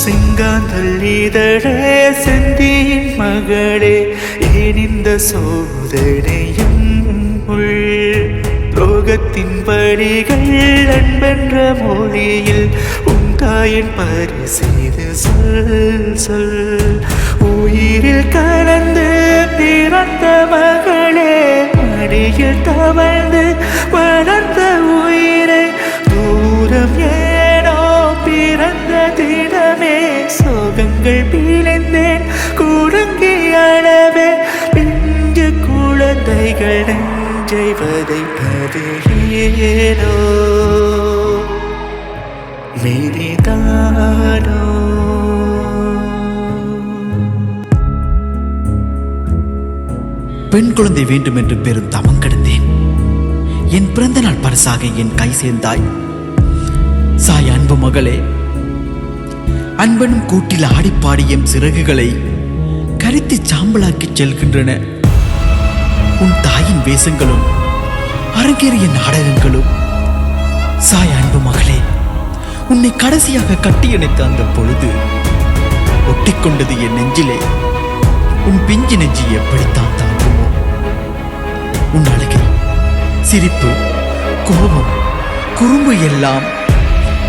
சிங்காந்தள்ளிதழே செந்தியின் மகளே, ஏன் இந்த சோதனையும் உள் லோகத்தின் படிகள் அன்பென்ற மொழியில் உன் தாயின் பரிசெய்து சொல் சொல். உயிரில் கலந்து பிறந்த மகளே, மடியில் தவழ்ந்து வளர்ந்த உயிரை தூரம் ஏனோ பிறந்த தினமே சோகங்கள் பிழைந்தேன் குடுங்கி அளவே. பிஞ்சு குழந்தைகள் நெஞ்சை வதைப்பது ஏனோ மீறிதானோ. பெண் குழந்தை வேண்டும் என்று பெரும் தவம் கிடந்தேன். என் பிறந்த நாள் பரிசாக என் கை சேர்ந்தாய். சாய் அன்பு மகளே, அன்பனும் கூட்டில் ஆடிப்பாடி எம் சிறகுகளை கரித்து சாம்பலாக்கி செல்கின்றன. உன் தாயின் வேஷங்களும் அரங்கேறிய நாடகங்களும். சாய் அன்பு மகளே, உன்னை கடைசியாக கட்டியணைத்த அந்த பொழுது ஒட்டிக்கொண்டது என் நெஞ்சிலே. உன் பிஞ்சு நெஞ்சு எப்படித்தான் தாங்குமோ? உன் அழுகை, சிரிப்பு, கோபம், குறும்பு எல்லாம்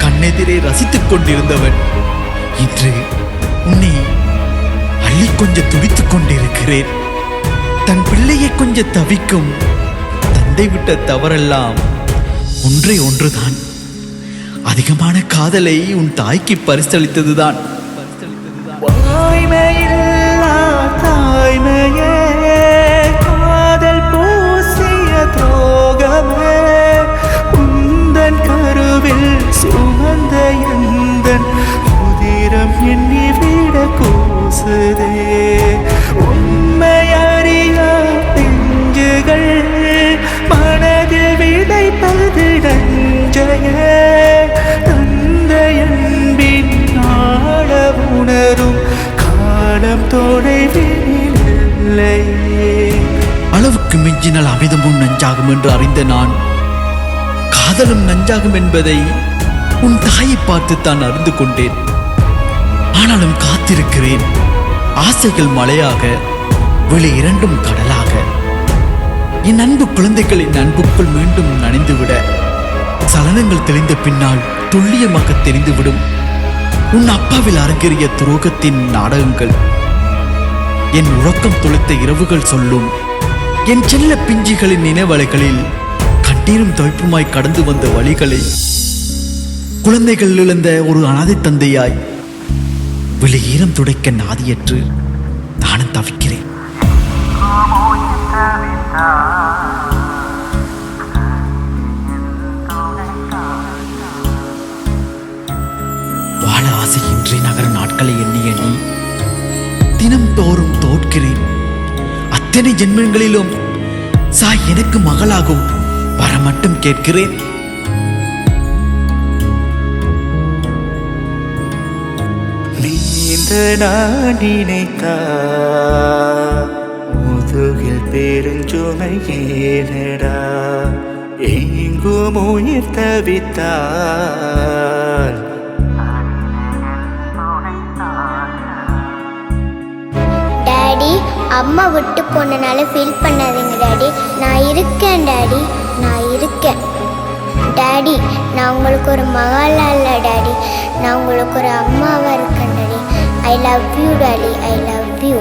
கண்ணெதிரே ரசித்துக் கொண்டிருந்தவன் இன்று உன்னை அள்ளி கொஞ்சம் துடித்துக் கொண்டிருக்கிறேன். தன் பிள்ளையை கொஞ்சம் தவிக்கும் தந்தை விட்ட தவறெல்லாம் ஒன்றே ஒன்றுதான். அதிகமான காதலை உன் தாய்க்கு பரிசளித்ததுதான். தாய்மையே காதல் பூசிய துரோகமே, உந்தன் கருவில் சுமந்த எந்தன் உதிரம் எண்ணி விட கூசுதே. உண்மை அறிய பிஞ்சுகள் மனதில் விதைப்பது நஞ்சையே. தந்தை அன்பின் ஆழ உணரும் காலம் தொலைவில்லை. அளவுக்கு மிஞ்சினால் அமிதமும் நஞ்சாகும் என்று அறிந்த நான் காதலும் நஞ்சாகும் என்பதை உன் தாயை பார்த்து தான் அறிந்து கொண்டேன். ஆனாலும் காத்திருக்கிறேன். ஆசைகள் மழையாக, வெளி இரண்டும் கடலாக. என் அன்பு குழந்தைகளின் அன்புக்குள் மீண்டும் நனைந்துவிட சலனங்கள் தெளிந்த பின்னால் துல்லியமாக தெரிந்துவிடும் உன் அப்பாவில் அரங்கேறிய துரோகத்தின் நாடகங்கள். என் உறக்கம் துளைத்த இரவுகள் சொல்லும் என் செல்ல பிஞ்சிகளின் நினைவலைகளில் கண்ணீரும் தொய்ப்புமாய் கடந்து வந்த வழிகளை. குழந்தைகள் இழந்த ஒரு அனாதை தந்தையாய் வெளி ஈரம் துடைக்க நாதியற்று நானும் தவிக்கிறேன். வாழ ஆசையின்றி நகர நாட்களை எண்ணி எண்ணி தினம் தோறும் தோற்கிறேன். அத்தனை ஜென்மங்களிலும் சாய் எனக்கு மகளாகும் வர மட்டும் கேட்கிறேன். நீந்த நான் நினைத்தா முதுகில் பெருஞ்சுமை ஏனடா, எங்கும் உயிர் தவித்தால் டாடி, அம்மா விட்டு போனனால ஃபீல் பண்ணாதீங்க டாடி. நான் இருக்கேன் டாடி, நான் இருக்கேன் டாடி. நான் உங்களுக்கு ஒரு மகளா இல்லை டாடி, நான் உங்களுக்கு ஒரு அம்மாவாக இருக்கேன் daddy. I love you daddy, I love you.